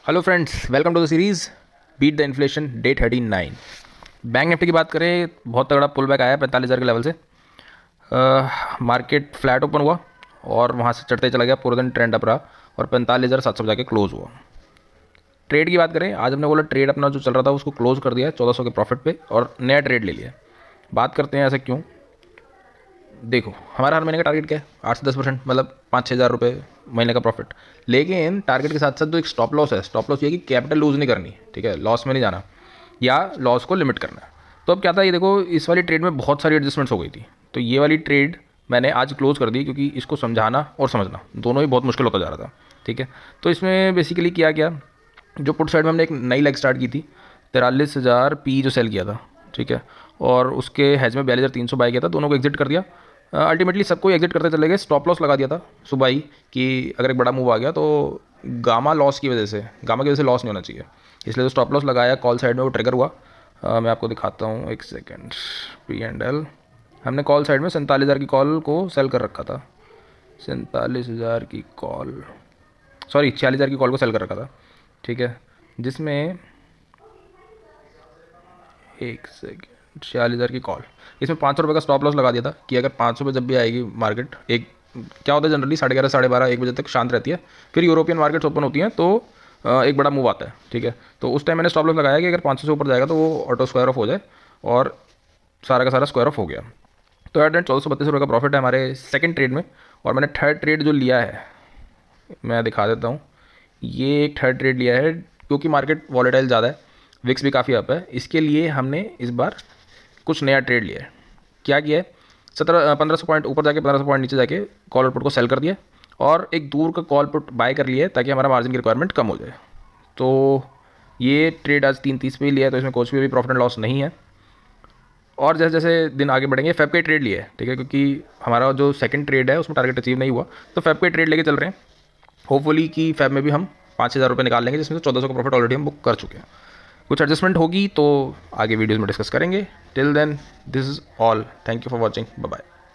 Hello friends, welcome to the series beat the inflation day 39। Bank Nifty की बात करें, बहुत तगड़ा पुल बैक आया 45,000 के लेवल से। मार्केट फ्लैट ओपन हुआ और वहाँ से चढ़ते चला गया, पूरा दिन ट्रेंड अप रहा और 45,700 जाके क्लोज हुआ। ट्रेड की बात करें, आज हमने बोला ट्रेड अपना जो चल रहा था उसको क्लोज कर दिया 1400 के प्रॉफिट पे और नया ट्रेड ले लिया। बात करते हैं ऐसा क्यों। देखो, हमारा हर महीने का टारगेट क्या है? 8 से 10%, मतलब 5-6 हज़ार रुपये महीने का प्रॉफिट। लेकिन टारगेट के साथ साथ जो एक स्टॉप लॉस है, स्टॉप लॉस ये कि कैपिटल लूज़ नहीं करनी, ठीक है, लॉस में नहीं जाना या लॉस को लिमिट करना है। तो अब क्या था, ये देखो, इस वाली ट्रेड में बहुत सारी एडजस्टमेंट्स हो गई थी, तो ये वाली ट्रेड मैंने आज क्लोज कर दी, क्योंकि इसको समझाना और समझना दोनों ही बहुत मुश्किल होता जा रहा था, ठीक है। तो इसमें बेसिकली किया क्या, जो पुट साइड में हमने एक नई लेग स्टार्ट की थी, 43,000 पी जो सेल किया था, ठीक है, और उसके हैज में 42,300 बाय किया था, दोनों को एग्जिट कर दिया। अल्टीमेटली सबको एग्जिट करते चले गए। स्टॉप लॉस लगा दिया था सुबह ही कि अगर एक बड़ा मूव आ गया तो गामा की वजह से लॉस नहीं होना चाहिए, इसलिए जो स्टॉप लॉस लगाया कॉल साइड में वो ट्रिगर हुआ। मैं आपको दिखाता हूँ, एक सेकेंड। पी एंड एल हमने कॉल साइड में 47,000 की कॉल को सेल कर रखा था, 47,000 की कॉल, सॉरी 46,000 की कॉल को सेल कर रखा था, ठीक है, जिसमें एक सेकेंड 46,000 की कॉल, इसमें 500 रुपये का स्टॉप लॉस लगा दिया था कि अगर 500 पे जब भी आएगी मार्केट, एक क्या होता है जनरली 11:30 12:30 1 बजे तक शांत रहती है, फिर यूरोपियन मार्केट्स ओपन होती हैं तो एक बड़ा मूव आता है, ठीक है। तो उस टाइम मैंने स्टॉप लॉस लगाया कि अगर 500 से ऊपर जाएगा तो वो ऑटो स्क्वायर ऑफ हो जाए, और सारा का सारा स्क्वायर ऑफ हो गया। तो एट एंड 1432 रुपये का प्रॉफिट है हमारे सेकंड ट्रेड में। और मैंने थर्ड ट्रेड जो लिया है मैं दिखा देता हूँ। ये एक थर्ड ट्रेड लिया है क्योंकि मार्केट वॉलेटाइल ज़्यादा है, विक्स भी काफ़ी अप है, इसके लिए हमने इस बार कुछ नया ट्रेड लिया है। क्या किया है, 1500 पॉइंट ऊपर जाके 1500 पॉइंट नीचे जाके कॉल और पुट को सेल कर दिया और एक दूर का कॉल पुट बाय कर लिया है ताकि हमारा मार्जिन की रिक्वायरमेंट कम हो जाए। तो ये ट्रेड आज 3:30 पे ही लिया है, तो इसमें कुछ भी प्रॉफिट एंड लॉस नहीं है। और जैसे जैसे दिन आगे बढ़ेंगे, फेब का ट्रेड लिया है, ठीक है, क्योंकि हमारा जो सेकंड ट्रेड है उसमें टारगेट अचीव नहीं हुआ, तो फेब का ट्रेड लेके चल रहे हैं। होपफुली कि फेब में भी हम 5,000 रुपये निकाल लेंगे, जिसमें से 1400 का प्रॉफिट ऑलरेडी हम बुक कर चुके हैं। कुछ एडजस्टमेंट होगी तो आगे वीडियोज़ में डिस्कस करेंगे। Till then this is all, thank you for watching, bye bye.